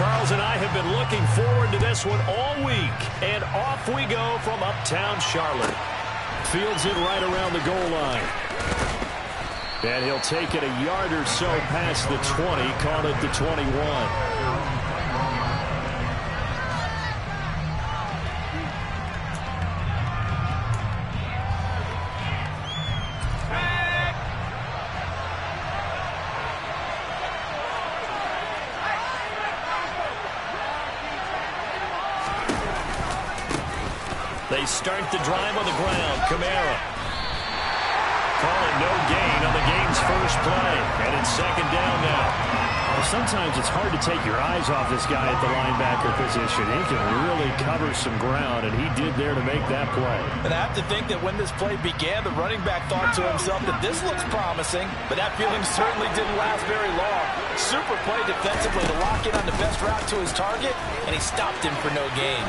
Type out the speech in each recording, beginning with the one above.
Charles and I have been looking forward to this one all week. And off we go from uptown Charlotte. Fields it right around the goal line. And he'll take it a yard or so past the 20, call it the 21. They start the drive on the ground. Kamara. Calling no gain on the game's first play. And it's second down now. Well, sometimes it's hard to take your eyes off this guy at the linebacker position. He can really cover some ground, and he did there to make that play. And I have to think that when this play began, the running back thought to himself that this looks promising, but that feeling certainly didn't last very long. Super play defensively to lock in on the best route to his target, and he stopped him for no gain.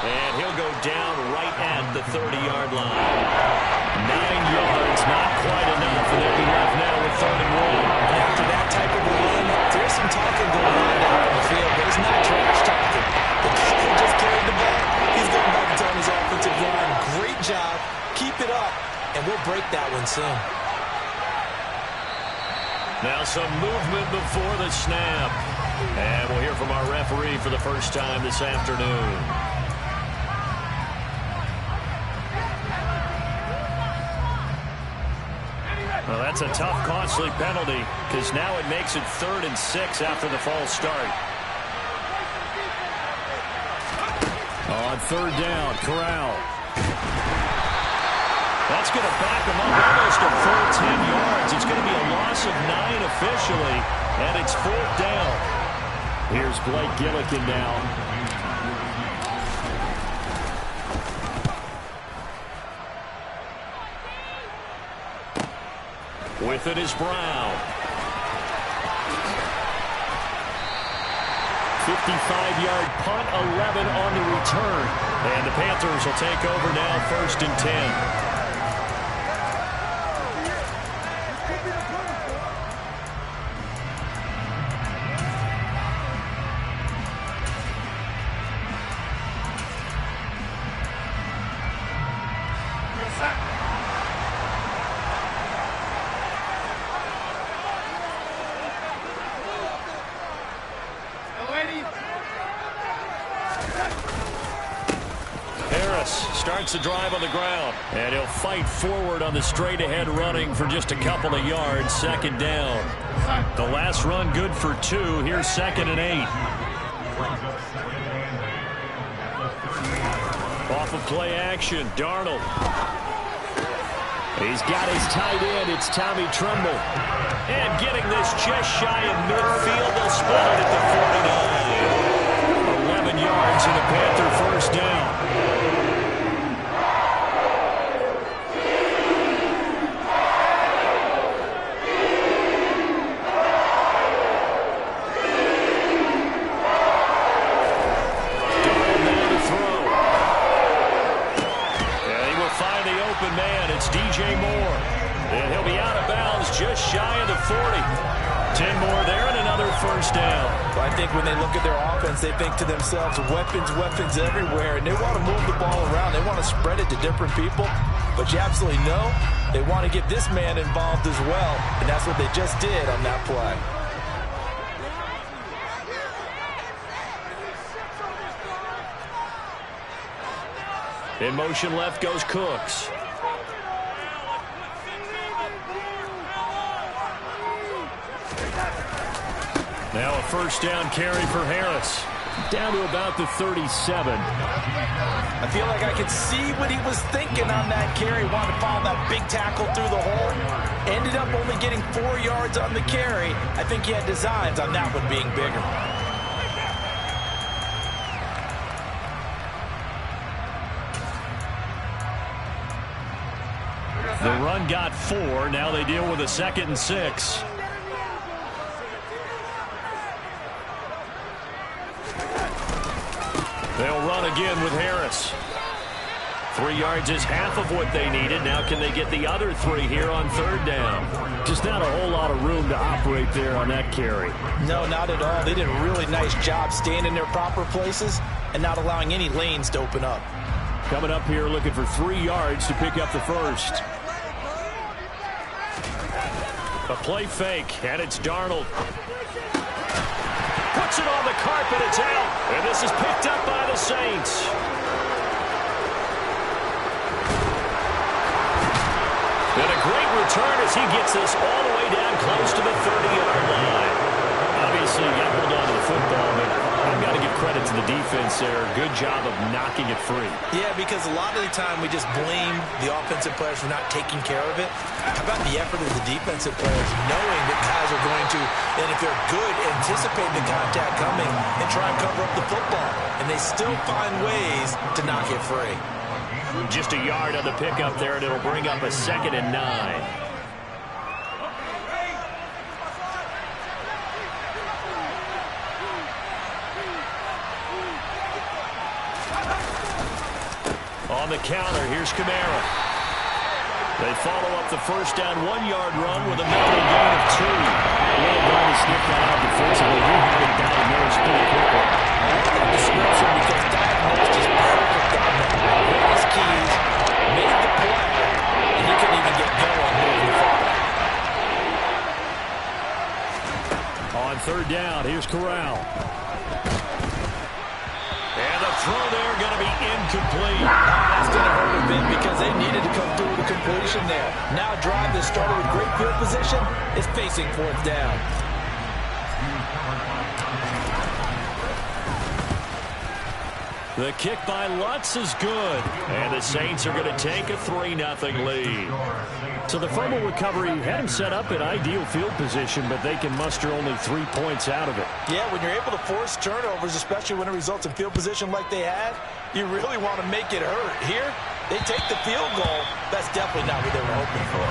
And he'll go down right at the 30-yard line. 9 yards, not quite enough, and they'll be left now with 3rd and 1. After that type of a run, there's some talking going on out on the field, but it's not trash talking. The guy who just carried the ball, he's going back to tell his offensive line, great job, keep it up, and we'll break that one soon. Now some movement before the snap. And we'll hear from our referee for the first time this afternoon. Well, that's a tough, costly penalty because now it makes it 3rd and 6 after the false start. On 3rd down, Corral. That's going to back him up almost a full 10 yards. It's going to be a loss of 9 officially, and it's 4th down. Here's Blake Gillikin now. With it is Brown. 55-yard punt, 11 on the return. And the Panthers will take over now, 1st and 10. Starts the drive on the ground, and he'll fight forward on the straight-ahead running for just a couple of yards. 2nd down. The last run good for 2. Here's 2nd and 8. Off of play action, Darnold. He's got his tight end. It's Tommy Tremble. And getting this just shy of midfield. They'll spot it at the 49. 11 yards and a Panther 1st down. Just shy of the 40. 10 more there and another 1st down. Well, I think when they look at their offense, they think to themselves, weapons, weapons everywhere, and they want to move the ball around. They want to spread it to different people, but you absolutely know they want to get this man involved as well, and that's what they just did on that play. In motion left goes Cooks. Now a 1st down carry for Harris. Down to about the 37. I feel like I could see what he was thinking on that carry. Wanted to follow that big tackle through the hole. Ended up only getting 4 yards on the carry. I think he had designs on that one being bigger. The run got 4. Now they deal with a 2nd and 6. They'll run again with Harris. 3 yards is half of what they needed. Now can they get the other 3 here on 3rd down? Just not a whole lot of room to operate there on that carry. No, not at all. They did a really nice job staying in their proper places and not allowing any lanes to open up. Coming up here looking for 3 yards to pick up the first. A play fake, and it's Darnold. Puts it on the carpet, it's out. And this is picked up by the Saints. And a great return as he gets this all the way down close to the 30-yard line. Obviously, you got to hold on to the football, but I've got to give credit to the defense there. Good job of knocking it free. Yeah, because a lot of the time we just blame the offensive players for not taking care of it. How about the effort of the defensive players knowing that guys are going to, and if they're good, anticipate the contact coming and try and cover up the football. And they still find ways to knock it free. Just a yard on the pickup there, and it'll bring up a 2nd and 9. On the counter, here's Kamara. They follow up the first down 1-yard run with a mental gain of 2. Well done to sniff that out defensively. He had it diagnosed pretty quickly. Description because diagnosed is perfect on that. His keys made the play, and he couldn't even get going moving forward. On 3rd down, here's Corral. And the throw there going to be incomplete. That's going to hurt a bit because they needed to come through with a completion there. Now a drive that started with great field position is facing 4th down. The kick by Lutz is good. And the Saints are going to take a 3-0 lead. So the fumble recovery had him set up in ideal field position, but they can muster only 3 points out of it. Yeah, when you're able to force turnovers, especially when it results in field position like they had, you really want to make it hurt. Here, they take the field goal. That's definitely not what they were hoping for.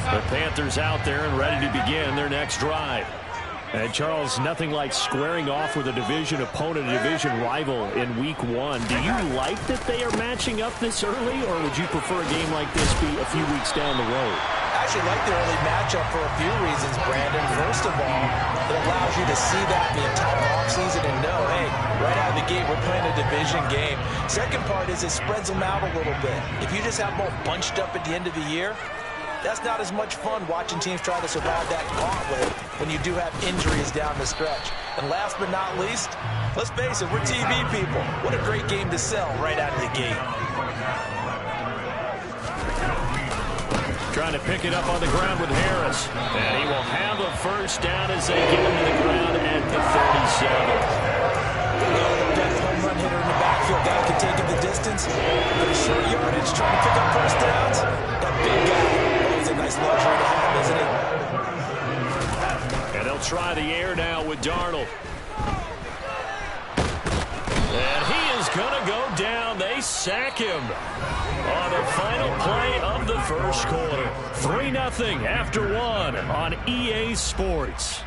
The Panthers out there and ready to begin their next drive. And Charles, nothing like squaring off with a division opponent, a division rival in week 1. Do you like that they are matching up this early, or would you prefer a game like this be a few weeks down the road? I actually like the early matchup for a few reasons, Brandon. First of all, it allows you to see that the entire offseason and know, hey, right out of the gate, we're playing a division game. Second part is it spreads them out a little bit. If you just have them all bunched up at the end of the year, that's not as much fun watching teams try to survive that gauntlet when you do have injuries down the stretch. And last but not least, let's face it, we're TV people. What a great game to sell right out of the gate. Trying to pick it up on the ground with Harris. And he will have a first down as they get him to the ground at the 37. That home run hitter in the backfield, guy can take it the distance. But a short yardage, trying to pick up first downs. That big guy. A nice luxury to have, isn't it? And they'll try the air now with Darnold. And he is going to go down. They sack him on the final play of the first quarter. 3-0 after 1 on EA Sports.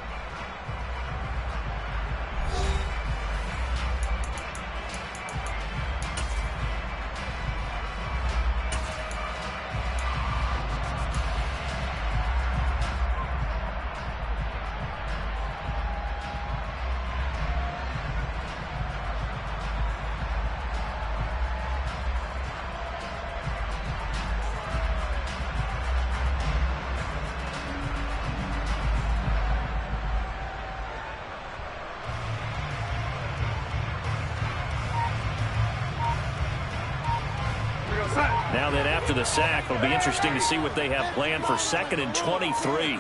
Now then, after the sack, it'll be interesting to see what they have planned for 2nd and 23.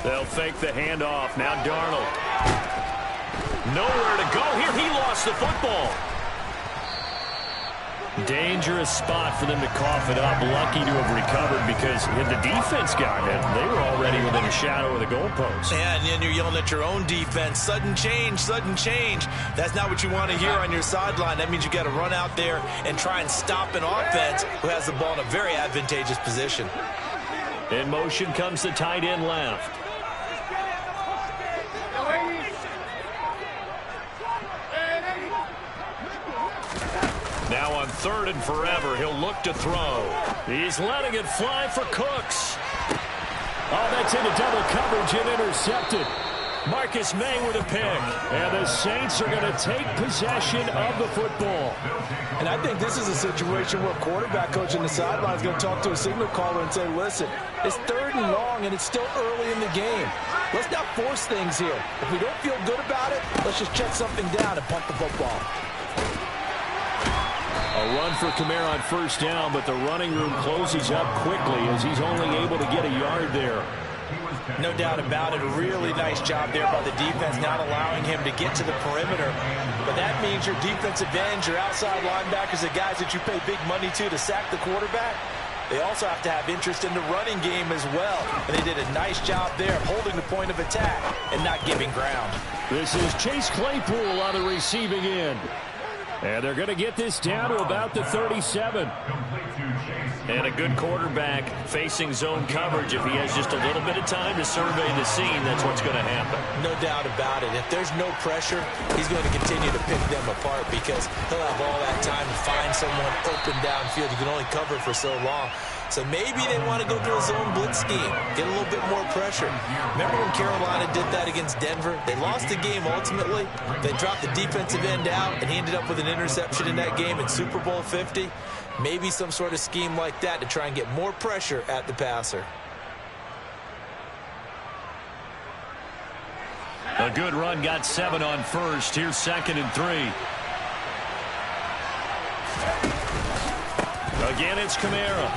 They'll fake the handoff. Now Darnold. Nowhere to go here. He lost the football. Dangerous spot for them to cough it up. Lucky to have recovered because had the defense gotten it, they were already within a shadow of the goalpost. Yeah, and then you're yelling at your own defense. Sudden change, sudden change. That's not what you want to hear on your sideline. That means you got to run out there and try and stop an offense who has the ball in a very advantageous position. In motion comes the tight end left. 3rd and forever. He'll look to throw. He's letting it fly for Cooks. Oh, that's into double coverage and intercepted. Marcus May with a pick. And the Saints are going to take possession of the football. And I think this is a situation where quarterback coach on the sideline is going to talk to a signal caller and say, listen, it's 3rd and long and it's still early in the game. Let's not force things here. If we don't feel good about it, let's just check something down and punt the football. A run for Kamara on 1st down, but the running room closes up quickly as he's only able to get a yard there. No doubt about it. A really nice job there by the defense, not allowing him to get to the perimeter. But that means your defensive ends, your outside linebackers, the guys that you pay big money to sack the quarterback, they also have to have interest in the running game as well. And they did a nice job there of holding the point of attack and not giving ground. This is Chase Claypool on the receiving end. And they're going to get this down to about the 37. And a good quarterback facing zone coverage. If he has just a little bit of time to survey the scene, that's what's going to happen. No doubt about it. If there's no pressure, he's going to continue to pick them apart because he'll have all that time to find someone open downfield. You can only cover for so long. So maybe they want to go to a zone blitz scheme, get a little bit more pressure. Remember when Carolina did that against Denver? They lost the game ultimately. They dropped the defensive end out, and he ended up with an interception in that game in Super Bowl 50. Maybe some sort of scheme like that to try and get more pressure at the passer. A good run, got 7 on 1st. Here's 2nd and 3. Again, it's Kamara.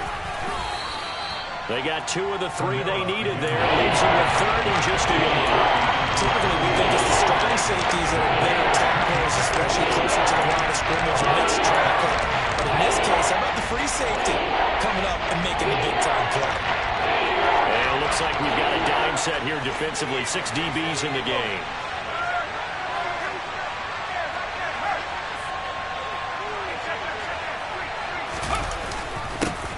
They got 2 of the 3 they needed there. Leaves them with 3rd and just a yard. Typically, we think it's the strong safeties that are better tackles, especially closer to the line of scrimmage when it's traffic. But in this case, how about the free safety coming up and making a big-time play? And it looks like we've got a dime set here defensively. 6 DBs in the game.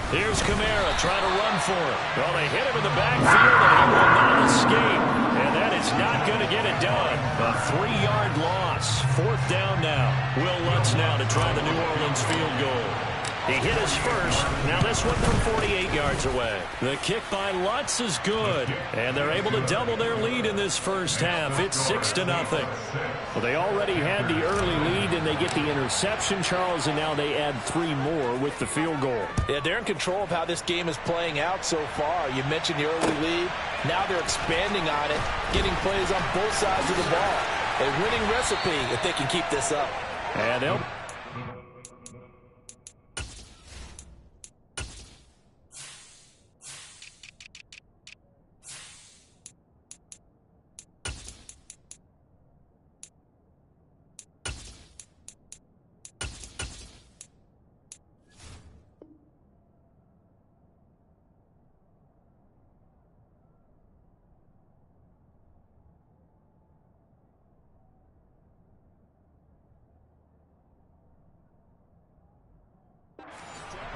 Here's Kamara trying to run for it. Well, they hit him in the backfield, and he will not escape. And that is not going to get it done. A 3-yard loss. 4th down now. Will Lutz now to try the New Orleans field goal. He hit his first. Now this one from 48 yards away. The kick by Lutz is good. And they're able to double their lead in this first half. It's 6-0. Well, they already had the early lead, and they get the interception, Charles, and now they add 3 more with the field goal. Yeah, they're in control of how this game is playing out so far. You mentioned the early lead. Now they're expanding on it, getting plays on both sides of the ball. A winning recipe if they can keep this up. And they'll...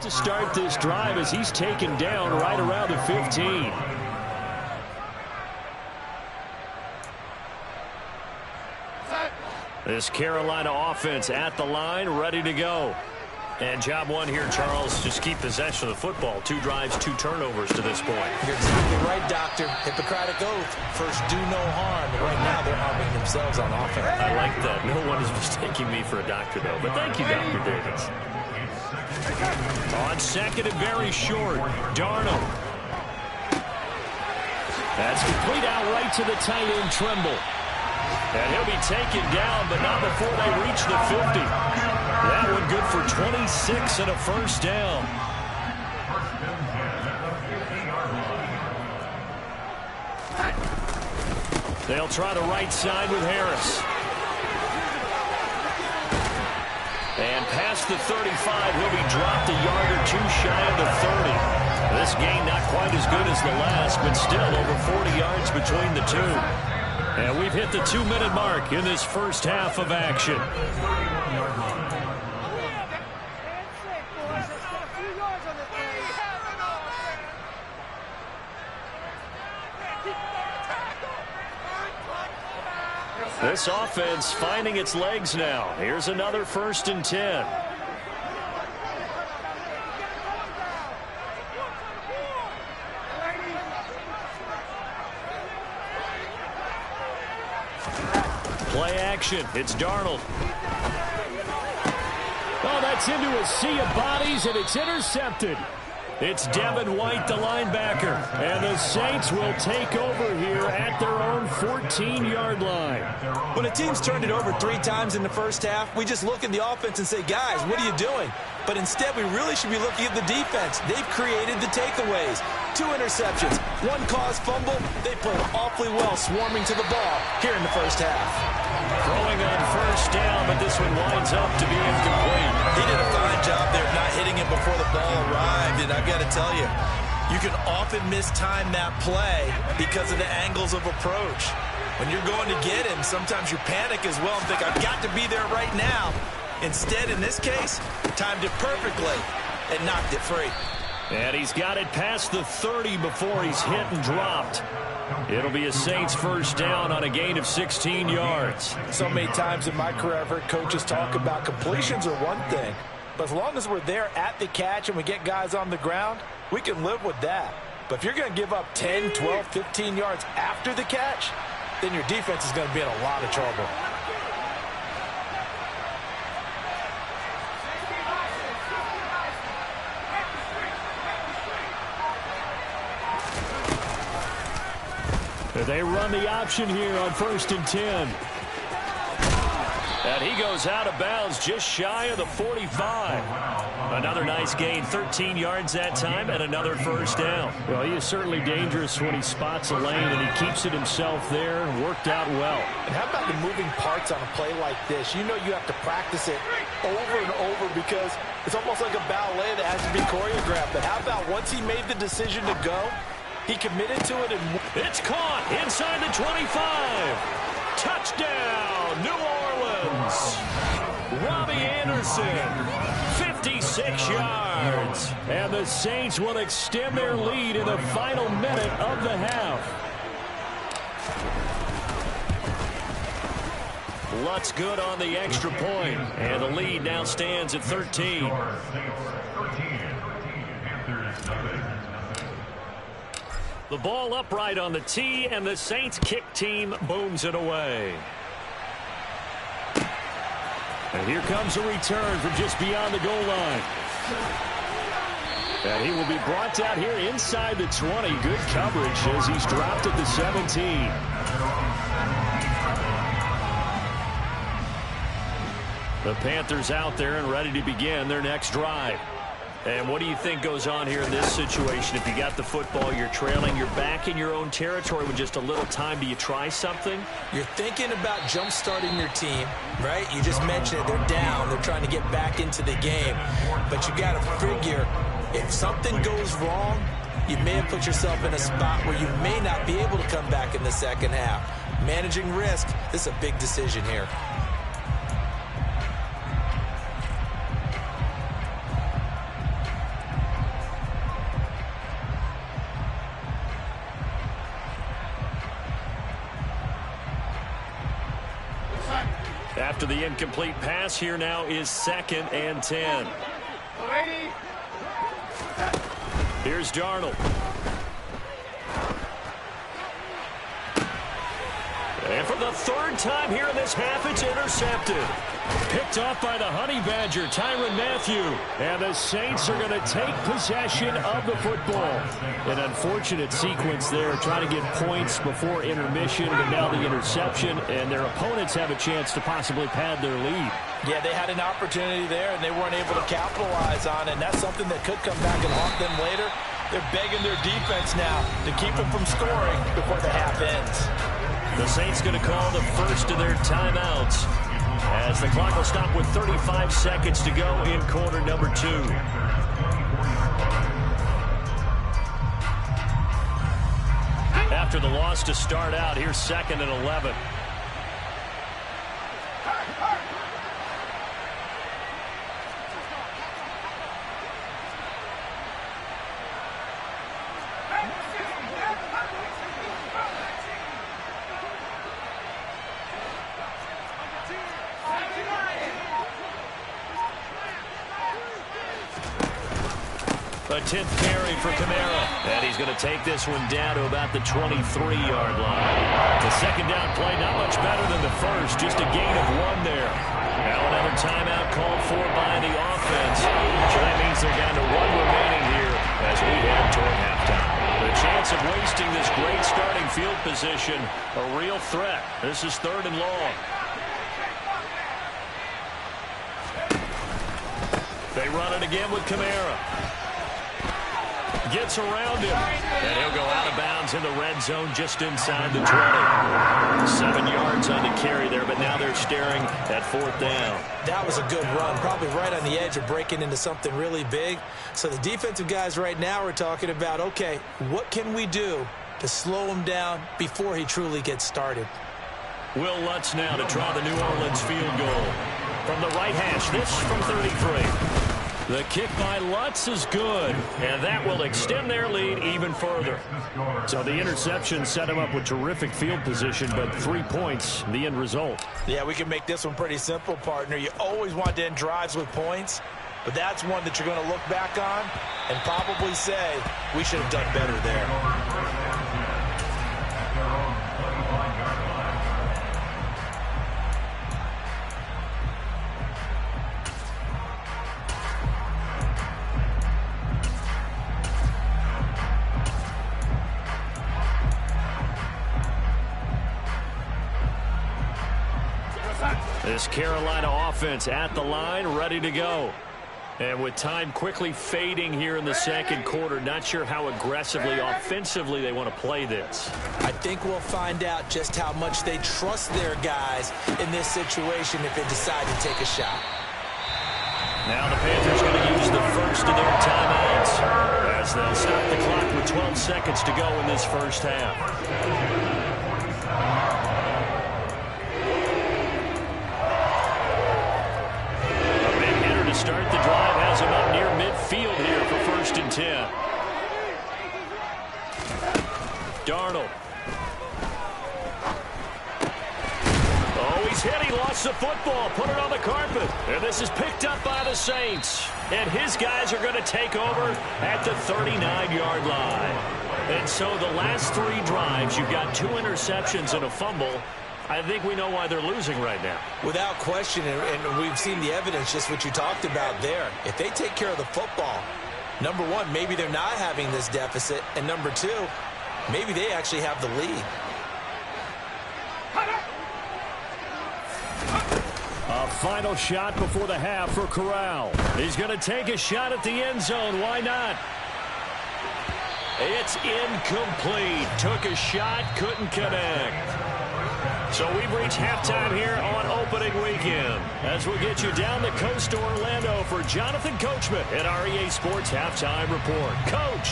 to start this drive as he's taken down right around the 15. This Carolina offense at the line, ready to go. And job one here, Charles, just keep possession of the football. 2 drives, 2 turnovers to this point. You're exactly right, Doctor. Hippocratic oath. First, do no harm. Right now, they're harming themselves on offense. I like that. No one is mistaking me for a doctor, though. But thank you, Dr. Davis. On 2nd and very short, Darnold. That's complete out right to the tight end, Tremble. And he'll be taken down, but not before they reach the 50. That one good for 26 and a first down. They'll try the right side with Harris. And past the 35, he'll be dropped a yard or 2 shy of the 30. This gain not quite as good as the last, but still over 40 yards between the 2. And we've hit the 2-minute mark in this first half of action. This offense finding its legs now. Here's another 1st and 10. action. It's Darnold. Oh, that's into a sea of bodies, and it's intercepted. It's Devin White, the linebacker. And the Saints will take over here at their own 14-yard line. When a team's turned it over 3 times in the first half, we just look at the offense and say, guys, what are you doing? But instead, we really should be looking at the defense. They've created the takeaways. 2 interceptions, 1 caused fumble. They played awfully well swarming to the ball here in the first half. Throwing on first down, but this one winds up to be incomplete. He did a fine job there of not hitting it before the ball arrived, and I've got to tell you, you can often mistime that play because of the angles of approach. When you're going to get him, sometimes you panic as well and think, I've got to be there right now. Instead, in this case, timed it perfectly and knocked it free. And he's got it past the 30 before he's hit and dropped. It'll be a Saints first down on a gain of 16 yards. So many times in my career, I've heard coaches talk about completions are one thing. But as long as we're there at the catch and we get guys on the ground, we can live with that. But if you're going to give up 10, 12, 15 yards after the catch, then your defense is going to be in a lot of trouble. They run the option here on 1st and 10. And he goes out of bounds just shy of the 45. Another nice gain, 13 yards that time, and another first down. Well, he is certainly dangerous when he spots a lane, and he keeps it himself there. Worked out well. And how about the moving parts on a play like this? You know you have to practice it over and over because it's almost like a ballet that has to be choreographed. But how about once he made the decision to go, he committed to it, and it's caught inside the 25. Touchdown, New Orleans. Robbie Anderson, 56 yards. And the Saints will extend their lead in the final minute of the half. Lutz good on the extra point, and the lead now stands at 13. The ball upright on the tee, and the Saints kick team booms it away. And here comes a return from just beyond the goal line. And he will be brought down here inside the 20. Good coverage as he's dropped at the 17. The Panthers out there and ready to begin their next drive. And what do you think goes on here in this situation? If you got the football, you're trailing, you're back in your own territory with just a little time. Do you try something? You're thinking about jump-starting your team, right? You just mentioned it. They're down. They're trying to get back into the game. But you got to figure, if something goes wrong, you may have put yourself in a spot where you may not be able to come back in the second half. Managing risk, this is a big decision here. After the incomplete pass, here now is 2nd and 10. Here's Darnold. And for the 3rd time here in this half, it's intercepted. Picked off by the Honey Badger, Tyrann Mathieu. And the Saints are going to take possession of the football. An unfortunate sequence there, trying to get points before intermission, but now the interception, and their opponents have a chance to possibly pad their lead. Yeah, they had an opportunity there, and they weren't able to capitalize on it, and that's something that could come back and haunt them later. They're begging their defense now to keep them from scoring before the half ends. The Saints going to call the first of their timeouts as the clock will stop with 35 seconds to go in quarter number 2. After the loss to start out, here's 2nd and 11. A 10th carry for Kamara. And he's going to take this one down to about the 23-yard line. The second down play not much better than the first, just a gain of 1 there. Now another timeout called for by the offense. So that means they're down to 1 remaining here as we head toward halftime. The chance of wasting this great starting field position, a real threat. This is 3rd and long. They run it again with Kamara. Gets around him. And he'll go out of bounds in the red zone just inside the 20. 7 yards on the carry there, but now they're staring at 4th down. That was a good run, probably right on the edge of breaking into something really big. So the defensive guys right now are talking about, okay, what can we do to slow him down before he truly gets started? Will Lutz now to try the New Orleans field goal. From the right hash, this from 33. The kick by Lutz is good, and that will extend their lead even further. So the interception set him up with terrific field position, but 3 points, the end result. Yeah, we can make this one pretty simple, partner. You always want to end drives with points, but that's one that you're going to look back on and probably say, we should have done better there. This Carolina offense at the line, ready to go. And with time quickly fading here in the second quarter, not sure how aggressively, offensively they want to play this. I think we'll find out just how much they trust their guys in this situation if they decide to take a shot. Now the Panthers going to use the first of their timeouts as they'll stop the clock with 12 seconds to go in this first half. Start the drive, has him up near midfield here for 1st and 10. Darnold. Oh, he's hit. He lost the football. Put it on the carpet. And this is picked up by the Saints. And his guys are going to take over at the 39-yard line. And so the last 3 drives, you've got 2 interceptions and a fumble. I think we know why they're losing right now. Without question, and we've seen the evidence, just what you talked about there. If they take care of the football, number 1, maybe they're not having this deficit, and number 2, maybe they actually have the lead. A final shot before the half for Corral. He's going to take a shot at the end zone. Why not? It's incomplete. Took a shot, couldn't connect. So we've reached halftime here on opening weekend. As we'll get you down the coast to Orlando for Jonathan Coachman at our EA Sports Halftime Report. Coach.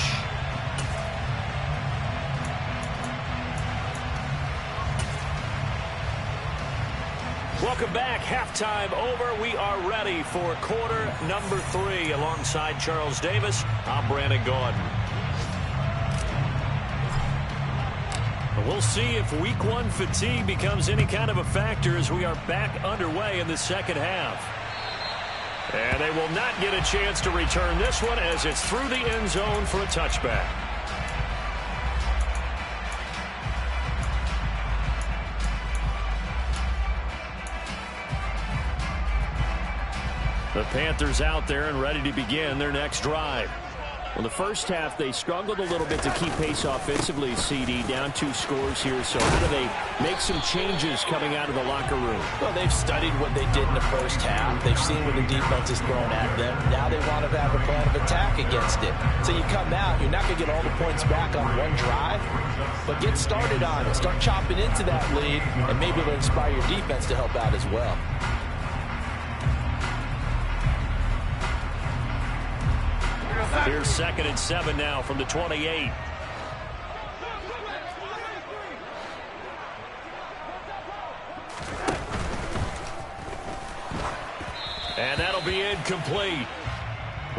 Welcome back. Halftime over. We are ready for quarter number 3. Alongside Charles Davis, I'm Brandon Gordon. We'll see if week 1 fatigue becomes any kind of a factor as we are back underway in the second half. And they will not get a chance to return this one as it's through the end zone for a touchback. The Panthers out there and ready to begin their next drive. Well, the first half, they struggled a little bit to keep pace offensively, CD, down 2 scores here. So how do they make some changes coming out of the locker room? Well, they've studied what they did in the first half. They've seen what the defense is throwing at them. Now they want to have a plan of attack against it. So you come out, you're not going to get all the points back on one drive, but get started on it. Start chopping into that lead, and maybe it'll inspire your defense to help out as well. Here's 2nd and 7 now from the 28. And that'll be incomplete.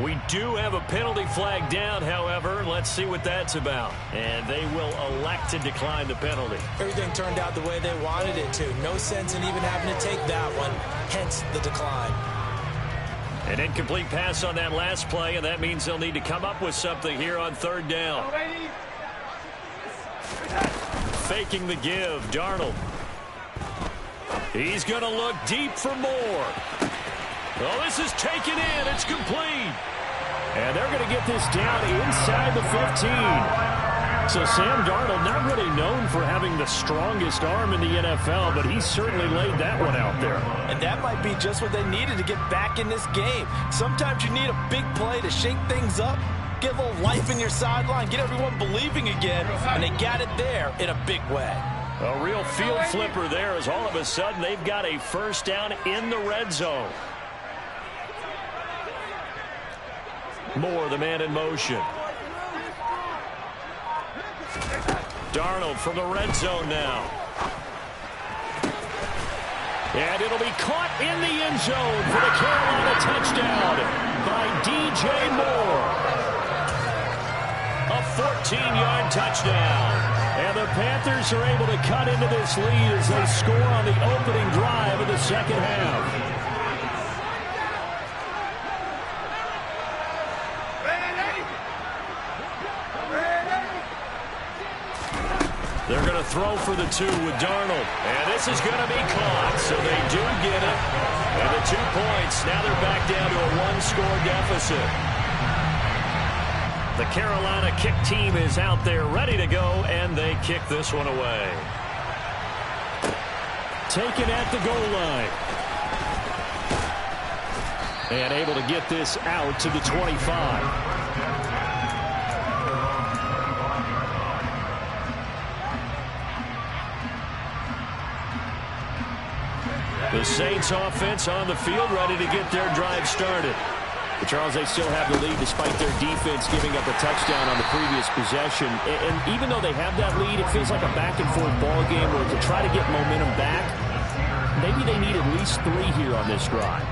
We do have a penalty flag down, however. Let's see what that's about. And they will elect to decline the penalty. Everything turned out the way they wanted it to. No sense in even having to take that one, hence the decline. An incomplete pass on that last play, and that means they'll need to come up with something here on third down. Faking the give, Darnold. He's going to look deep for more. Oh, this is taken in. It's complete. And they're going to get this down inside the 15. So Sam Darnold, not really known for having the strongest arm in the NFL, but he certainly laid that one out there. And that might be just what they needed to get back in this game. Sometimes you need a big play to shake things up, get a little life in your sideline, get everyone believing again, and they got it there in a big way. A real field flipper there as all of a sudden they've got a first down in the red zone. Moore, the man in motion. Darnold from the red zone now. And it'll be caught in the end zone for the Carolina touchdown by DJ Moore. A 14-yard touchdown. And the Panthers are able to cut into this lead as they score on the opening drive of the second half. They're going to throw for the 2 with Darnold. And this is going to be caught. So they do get it. And the 2 points. Now they're back down to a 1-score deficit. The Carolina kick team is out there ready to go. And they kick this one away. Taken at the goal line. And able to get this out to the 25. The Saints offense on the field ready to get their drive started. But Charles, they still have the lead despite their defense giving up a touchdown on the previous possession. And even though they have that lead, it feels like a back-and-forth ball game where to try to get momentum back, maybe they need at least 3 here on this drive.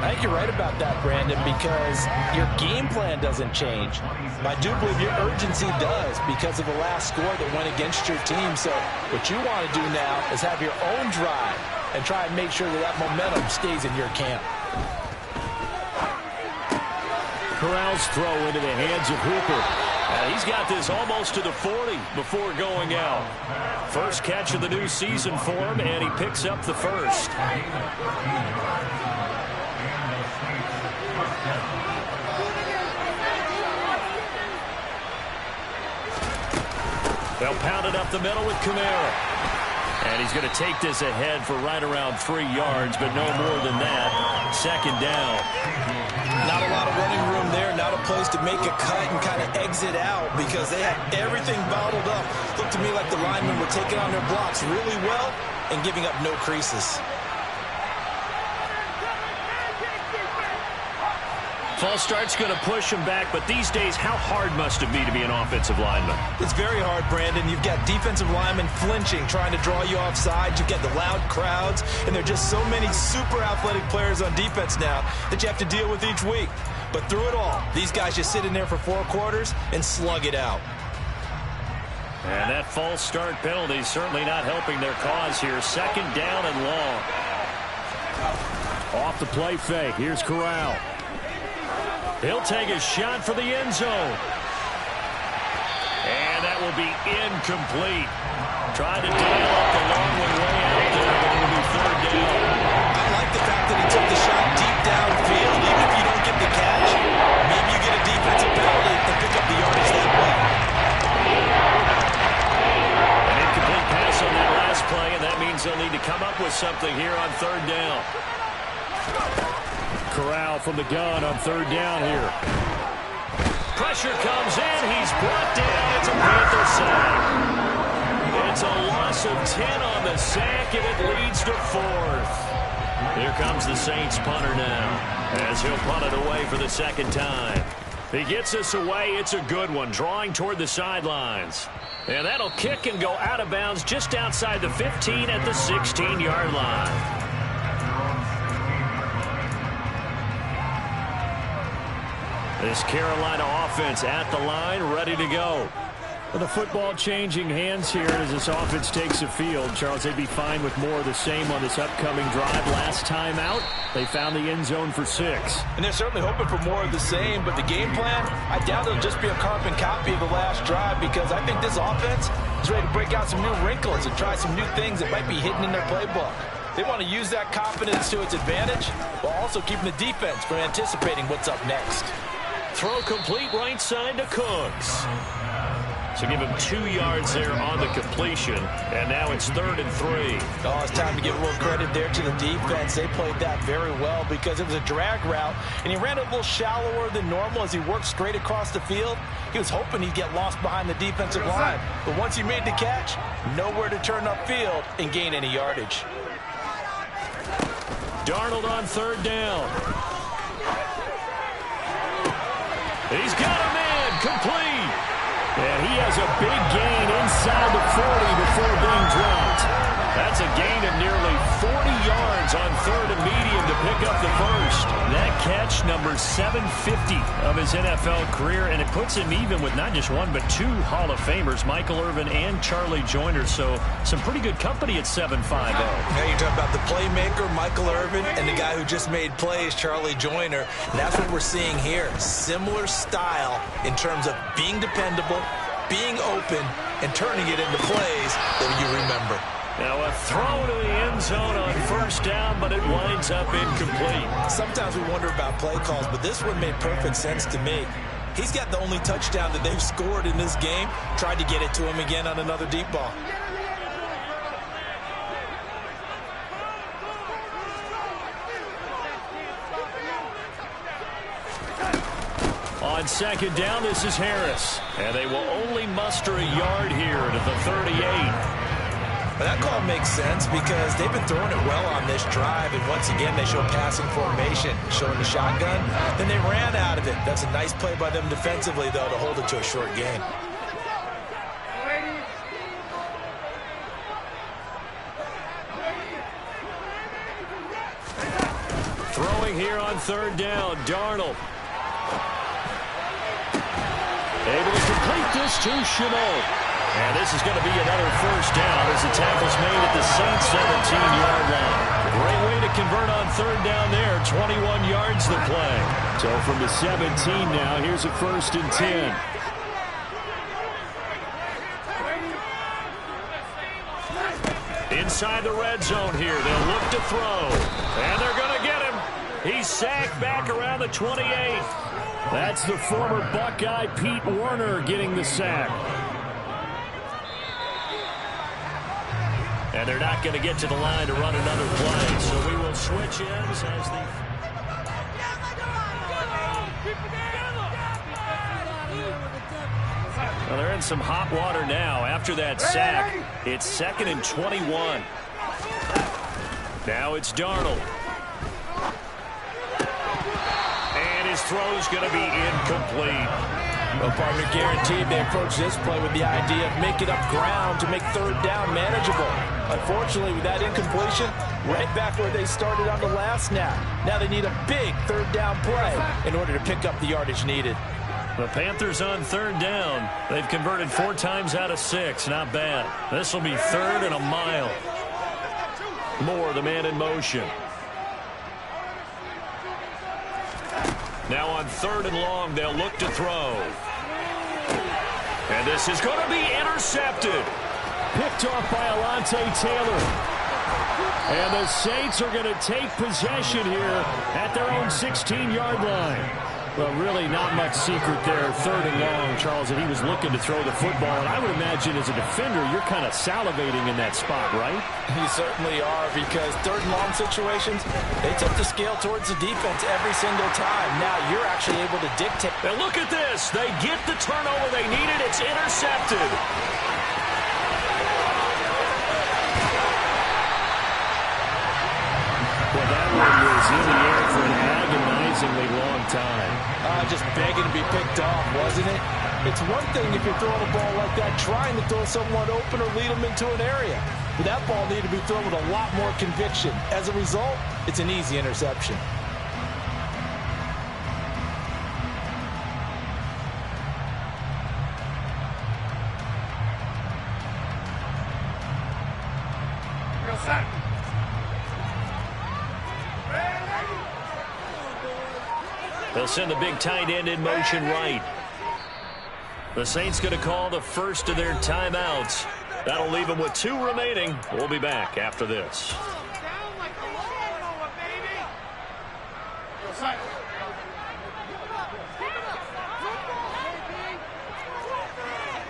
I think you're right about that, Brandon, because your game plan doesn't change. I do believe your urgency does because of the last score that went against your team. So what you want to do now is have your own drive and try and make sure that that momentum stays in your camp. Corral's throw into the hands of Hooper. He's got this almost to the 40 before going out. First catch of the new season for him, and he picks up the first. They'll pound it up the middle with Kamara. And he's going to take this ahead for right around 3 yards, but no more than that. Second down. Not a lot of running room there, not a place to make a cut and kind of exit out because they had everything bottled up. Looked to me like the linemen were taking on their blocks really well and giving up no creases. False start's going to push him back, but these days, how hard must it be to be an offensive lineman? It's very hard, Brandon. You've got defensive linemen flinching, trying to draw you offside. You've got the loud crowds, and there are just so many super athletic players on defense now that you have to deal with each week. But through it all, these guys just sit in there for 4 quarters and slug it out. And that false start penalty is certainly not helping their cause here. Second down and long. Off the play fake. Here's Corral. He'll take a shot for the end zone. And that will be incomplete. Tried to dial up the long one way out there, but it will be third down. I like the fact that he took the shot deep downfield. Even if you don't get the catch, maybe you get a defensive penalty and pick up the yardage that way. An incomplete pass on that last play, and that means they'll need to come up with something here on third down. Corral from the gun on third down here. Pressure comes in. He's brought down. It's a Panther sack. It's a loss of 10 on the sack, and it leads to 4th. Here comes the Saints punter now as he'll punt it away for the second time. He gets us away. It's a good one, drawing toward the sidelines. And that'll kick and go out of bounds just outside the 15 at the 16-yard line. This Carolina offense at the line, ready to go. With the football changing hands here as this offense takes the field, Charles, they'd be fine with more of the same on this upcoming drive. Last time out, they found the end zone for 6. And they're certainly hoping for more of the same, but the game plan, I doubt it'll just be a carbon copy of the last drive, because I think this offense is ready to break out some new wrinkles and try some new things that might be hidden in their playbook. They want to use that confidence to its advantage while also keeping the defense from anticipating what's up next. Throw complete right side to Cooks. So give him 2 yards there on the completion. And now it's 3rd and 3. Oh, it's time to give a little credit there to the defense. They played that very well because it was a drag route, and he ran a little shallower than normal as he worked straight across the field. He was hoping he'd get lost behind the defensive line. But once he made the catch, nowhere to turn upfield and gain any yardage. Darnold on 3rd down. He's got a man complete. And he has a big gain inside the 40 before being dropped. That's a gain of nearly 40 yards on 3rd and medium to pick up the first. That catch, number 750 of his NFL career, and it puts him even with not just one but 2 Hall of Famers, Michael Irvin and Charlie Joyner. So some pretty good company at 7.50. Now you're talking about the playmaker, Michael Irvin, and the guy who just made plays, Charlie Joyner. And that's what we're seeing here. Similar style in terms of being dependable, being open, and turning it into plays that you remember. Now a throw to the end zone on 1st down, but it winds up incomplete. Sometimes we wonder about play calls, but this one made perfect sense to me. He's got the only touchdown that they've scored in this game. Tried to get it to him again on another deep ball. On 2nd down, this is Harris. And they will only muster a yard here to the 38. But that call makes sense because they've been throwing it well on this drive, and once again they show passing formation, showing the shotgun. Then they ran out of it. That's a nice play by them defensively, though, to hold it to a short gain. Throwing here on 3rd down, Darnold. Able to complete this to Chenault. And this is going to be another 1st down as the tackle's made at the Saints 17-yard line. Great way to convert on 3rd down there. 21 yards to play. So from the 17 now, here's a 1st and 10. Inside the red zone here. They'll look to throw. And they're going to get him. He's sacked back around the 28. That's the former Buckeye Pete Werner getting the sack. And they're not going to get to the line to run another play. So we will switch ends as the... Well, they're in some hot water now. After that sack, it's 2nd and 21. Now it's Darnold. And his throw's going to be incomplete. Well, partner, guaranteed they approach this play with the idea of making up ground to make 3rd down manageable. Unfortunately, with that incompletion, right back where they started on the last snap. Now they need a big 3rd down play in order to pick up the yardage needed. The Panthers on 3rd down. They've converted 4 times out of 6. Not bad. This will be 3rd and a mile. Moore, the man in motion. Now on 3rd and long, they'll look to throw. And this is going to be intercepted. Picked off by Alontae Taylor. And the Saints are going to take possession here at their own 16-yard line. Well, really not much secret there, 3rd and long, Charles, that he was looking to throw the football. And I would imagine as a defender, you're kind of salivating in that spot, right? You certainly are, because 3rd and long situations, they tip the scale towards the defense every single time. Now you're actually able to dictate. And look at this. They get the turnover they needed. It's intercepted. Well, that one was in the air for an agonizingly long time. Just begging to be picked off, wasn't it? It's one thing if you're throwing a ball like that, trying to throw someone open or lead them into an area. But that ball needed to be thrown with a lot more conviction. As a result, it's an easy interception. They'll send the big tight end in motion right. The Saints going to call the first of their timeouts. That'll leave them with 2 remaining. We'll be back after this.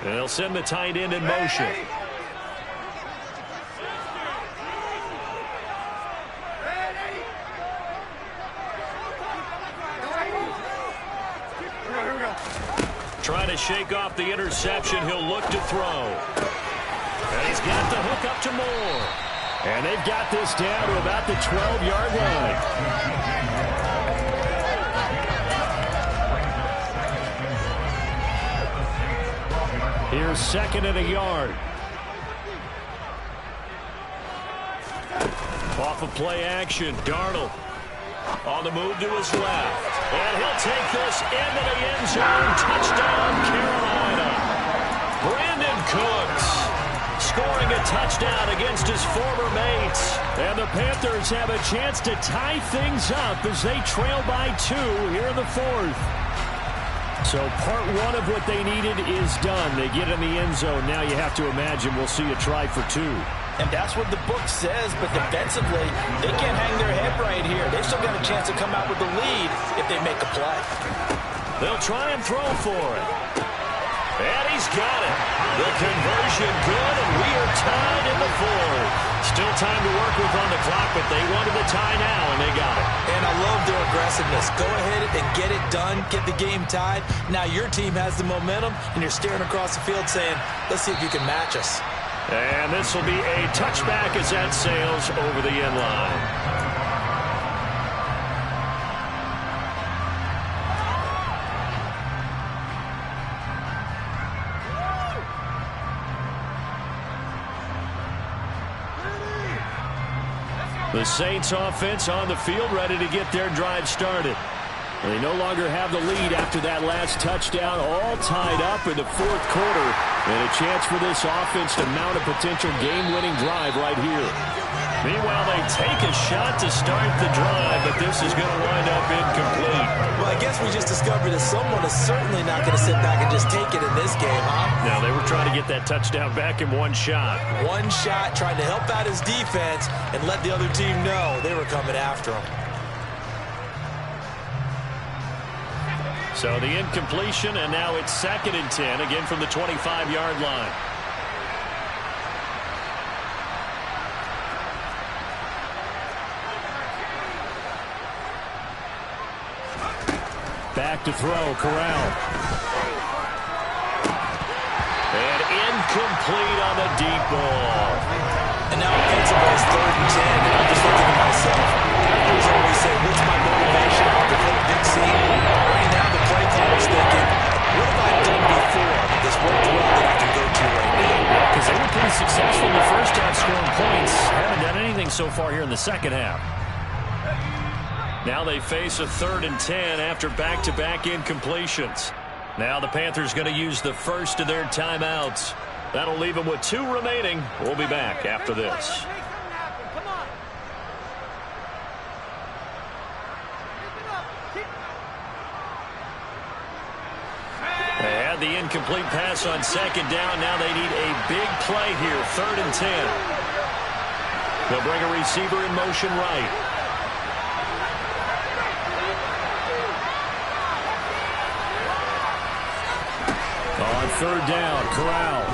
They'll send the tight end in motion. Trying to shake off the interception. He'll look to throw. And he's got the hook up to Moore. And they've got this down to about the 12-yard line. Here's second and a yard. Off of play action, Darnold on the move to his left. And he'll take this into the end zone. Touchdown, Carolina. Brandon Cooks scoring a touchdown against his former mates. And the Panthers have a chance to tie things up as they trail by 2 here in the 4th. So part 1 of what they needed is done. They get in the end zone. Now you have to imagine we'll see a try for 2. And that's what the book says, but defensively, they can't hang their head right here. They've still got a chance to come out with the lead if they make a play. They'll try and throw for it. And he's got it. The conversion good, and we are tied in the 4th. Still time to work with on the clock, but they wanted the tie now, and they got it. And I love their aggressiveness. Go ahead and get it done, get the game tied. Now your team has the momentum, and you're staring across the field saying, let's see if you can match us. And this will be a touchback as that sails over the end line. The Saints offense on the field, ready to get their drive started. They no longer have the lead after that last touchdown, all tied up in the 4th quarter. And a chance for this offense to mount a potential game-winning drive right here. Meanwhile, they take a shot to start the drive, but this is going to wind up incomplete. Well, I guess we just discovered that someone is certainly not going to sit back and just take it in this game, huh? Now, they were trying to get that touchdown back in one shot. One shot, trying to help out his defense and let the other team know they were coming after him. So the incompletion, and now it's 2nd and 10, again from the 25-yard line. Back to throw, Corral. And incomplete on the deep ball. And now offensively it's 3rd and 10, and I'm just looking at myself. I always say, what's my motivation after the big scene? Right now the play caller's thinking, what have I done before that's worked well that I can go to right now? Because they were pretty successful in the first half scoring points. Haven't done anything so far here in the second half. Now they face a 3rd and 10 after back-to-back incompletions. Now the Panthers going to use the first of their timeouts. That'll leave them with 2 remaining. We'll be back after this. They had the incomplete pass on 2nd down. Now they need a big play here, 3rd and 10. They'll bring a receiver in motion right. On 3rd down, Corral.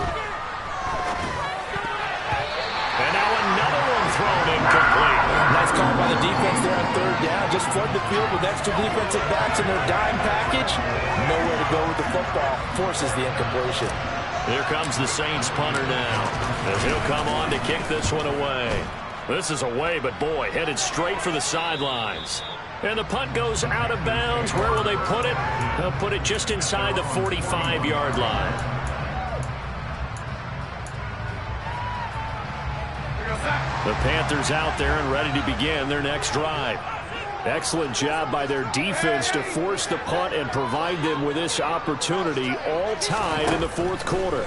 And now another one thrown incomplete. Nice call by the defense there on 3rd down. Just flood the field with extra defensive backs in their dime package. Nowhere to go with the football. Forces the incompletion. Here comes the Saints punter now, as he'll come on to kick this one away. This is away, but boy, headed straight for the sidelines. And the punt goes out of bounds. Where will they put it? They'll put it just inside the 45-yard line. The Panthers out there and ready to begin their next drive. Excellent job by their defense to force the punt and provide them with this opportunity, all tied in the 4th quarter.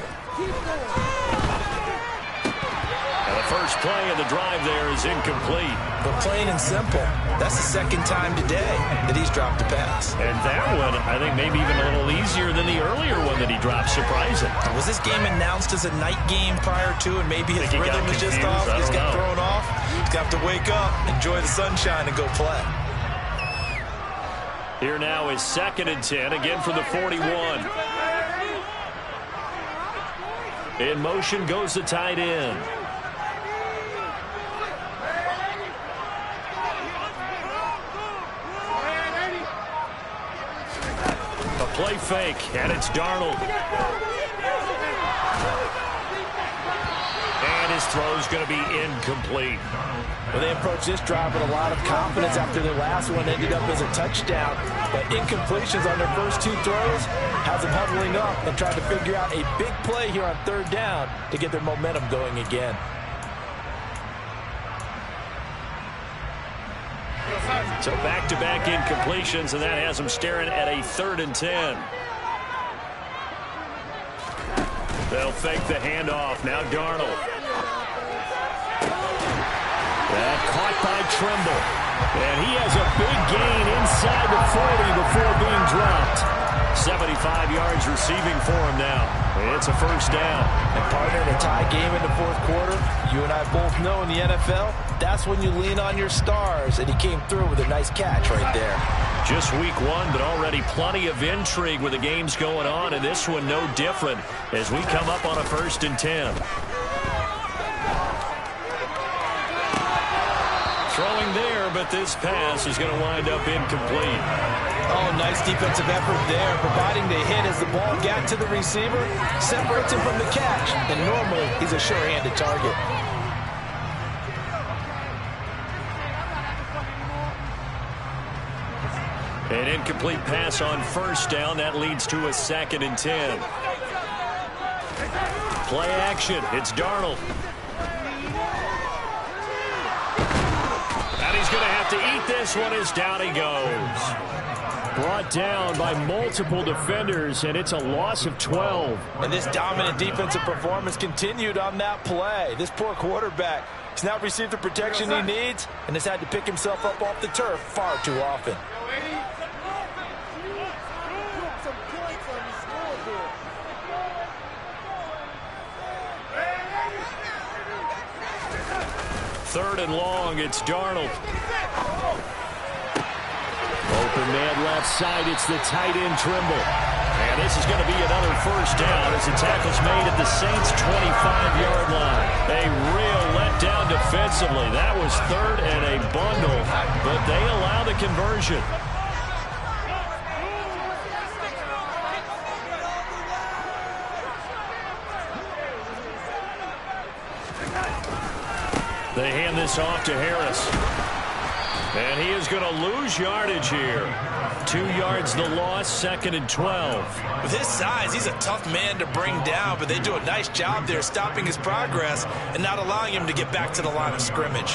Now the first play of the drive there is incomplete. But plain and simple, that's the second time today that he's dropped a pass. And that one, I think, maybe even a little easier than the earlier one that he dropped. Surprising. Was this game announced as a night game prior to, and maybe his rhythm was just off? He's got thrown off. He's got to wake up, enjoy the sunshine, and go play. Here now is 2nd and 10, again from the 41. In motion goes the tight end. A play fake, and it's Darnold. And his throw's going to be incomplete. Well, they approached this drive with a lot of confidence after their last one ended up as a touchdown. But incompletions on their first 2 throws has them huddling up and trying to figure out a big play here on 3rd down to get their momentum going again. So back-to-back incompletions, and that has them staring at a 3rd and 10. They'll fake the handoff. Now Darnold. That caught by Trimble. And he has a big gain inside the 40 before being dropped. 75 yards receiving for him now. It's a first down. And partner, in a tie game in the 4th quarter, you and I both know in the NFL, that's when you lean on your stars. And he came through with a nice catch right there. Just week 1, but already plenty of intrigue with the games going on. And this one no different as we come up on a 1st and 10. Throwing there, but this pass is going to wind up incomplete. Oh, nice defensive effort there, providing the hit as the ball got to the receiver, separates him from the catch, and normally he's a sure-handed target. An incomplete pass on 1st down. That leads to a 2nd and 10. Play action. It's Darnold. And he's going to have to eat this one as down he goes. Brought down by multiple defenders, and it's a loss of 12. And this dominant defensive performance continued on that play. This poor quarterback has now received the protection he needs and has had to pick himself up off the turf far too often. Third and long, it's Darnold. Open man left side, it's the tight end Trimble. And this is going to be another first down as the tackle's made at the Saints' 25-yard line. A real letdown defensively. That was 3rd and a bundle, but they allow the conversion. They hand this off to Harris. And he is going to lose yardage here. 2 yards the loss, 2nd and 12. With his size, he's a tough man to bring down, but they do a nice job there stopping his progress and not allowing him to get back to the line of scrimmage.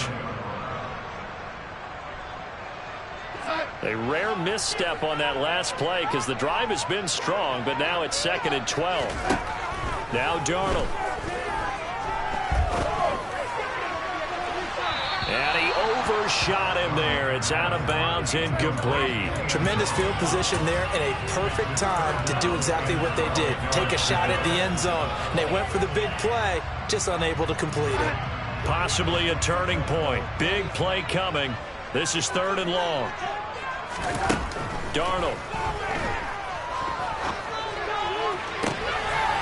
A rare misstep on that last play because the drive has been strong, but now it's 2nd and 12. Now Darnold. And he overshot him there. It's out of bounds, incomplete. Tremendous field position there and a perfect time to do exactly what they did. Take a shot at the end zone. And they went for the big play, just unable to complete it. Possibly a turning point. Big play coming. This is 3rd and long. Darnold.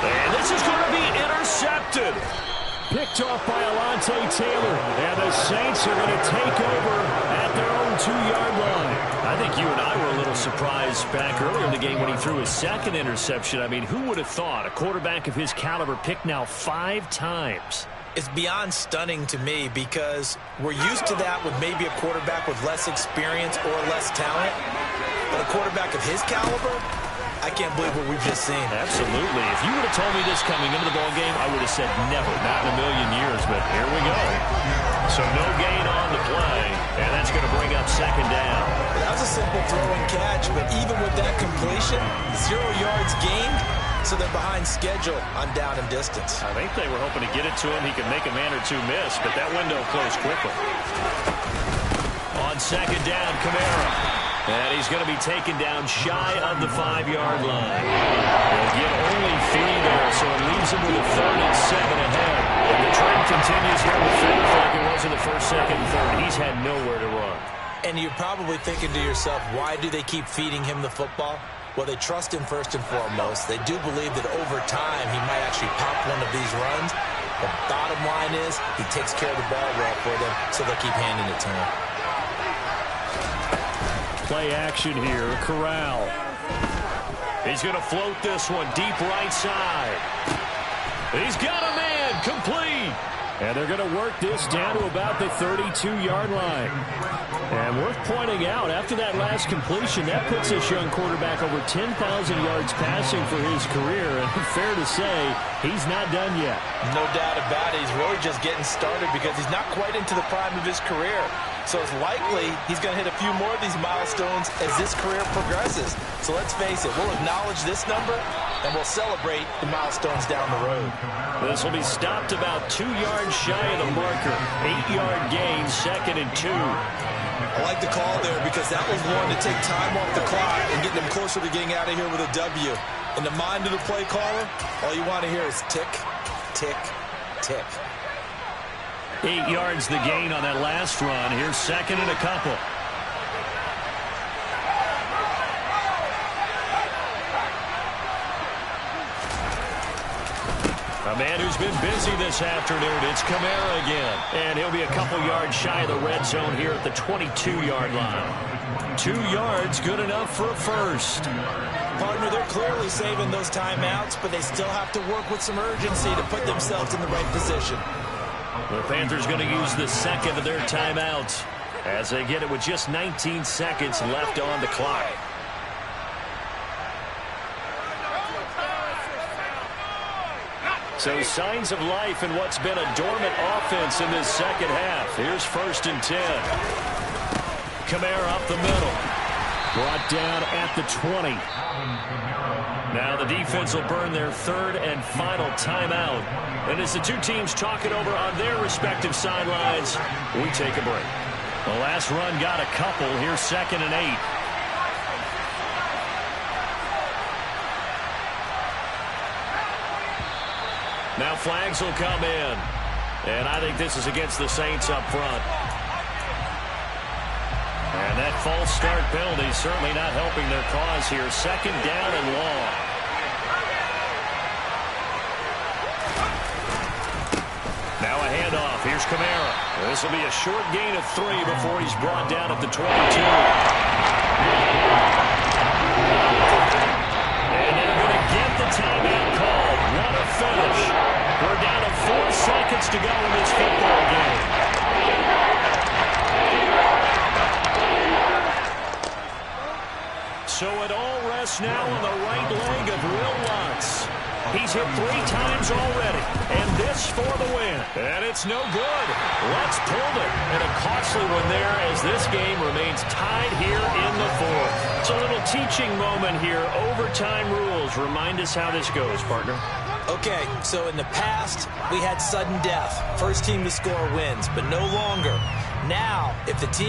And this is going to be intercepted. Picked off by Alontae Taylor. And the Saints are going to take over at their own 2-yard line. I think you and I were a little surprised back earlier in the game when he threw his 2nd interception. I mean, who would have thought a quarterback of his caliber picked now 5 times? It's beyond stunning to me because we're used to that with maybe a quarterback with less experience or less talent. But a quarterback of his caliber, I can't believe what we've just seen. Absolutely. If you would have told me this coming into the ball game, I would have said never, not in a million years. But here we go. So no gain on the play, and that's going to bring up 2nd down. That was a simple throw and catch, but even with that completion, 0 yards gained, so they're behind schedule on down and distance. I think they were hoping to get it to him. He could make a man or two miss, but that window closed quickly. On second down, Kamara. And he's going to be taken down shy of the 5-yard line. He'll get only 3 there, so it leaves him with a 3rd and 7 ahead. And the trend continues here with third like it was in the first, second, and third. He's had nowhere to run. And you're probably thinking to yourself, why do they keep feeding him the football? Well, they trust him first and foremost. They do believe that over time he might actually pop one of these runs. The bottom line is he takes care of the ball well for them, so they'll keep handing it to him. Play action here. Corral. He's going to float this one deep right side. He's got a man. Complete. And they're going to work this down to about the 32-yard line. And worth pointing out, after that last completion, that puts this young quarterback over 10,000 yards passing for his career. And fair to say, he's not done yet. No doubt about it. He's really just getting started because he's not quite into the prime of his career. So it's likely he's going to hit a few more of these milestones as this career progresses. So let's face it, we'll acknowledge this number, and we'll celebrate the milestones down the road. This will be stopped about 2 yards shy of the marker. 8-yard gain, 2nd and 2. I like the call there because that was one to take time off the clock and get them closer to getting out of here with a W. In the mind of the play caller, all you want to hear is tick, tick, tick. 8 yards the gain on that last run. Here's 2nd and a couple. A man who's been busy this afternoon. It's Kamara again. And he'll be a couple yards shy of the red zone here at the 22-yard line. 2 yards, good enough for a first. Partner, they're clearly saving those timeouts, but they still have to work with some urgency to put themselves in the right position. The Panthers going to use the second of their timeouts as they get it with just 19 seconds left on the clock. So signs of life in what's been a dormant offense in this second half. Here's 1st and 10. Kamara up the middle. Brought down at the 20. Now the defense will burn their 3rd and final timeout. And as the two teams talk it over on their respective sidelines, we take a break. The last run got a couple. Here's 2nd and 8. Now flags will come in. And I think this is against the Saints up front. And that false start penalty certainly not helping their cause here. 2nd down and long. Now a handoff. Here's Kamara. This will be a short gain of 3 before he's brought down at the 22. And they're going to get the timeout called. What a finish. We're down to 4 seconds to go in this football game. So it all rests now on the right leg of Will Lutz. He's hit 3 times already, and this for the win. And it's no good. Lutz pulled it, and a costly one there as this game remains tied here in the 4th. It's a little teaching moment here. Overtime rules. Remind us how this goes, partner. Okay, so in the past, we had sudden death. First team to score wins, but no longer. Now, if the team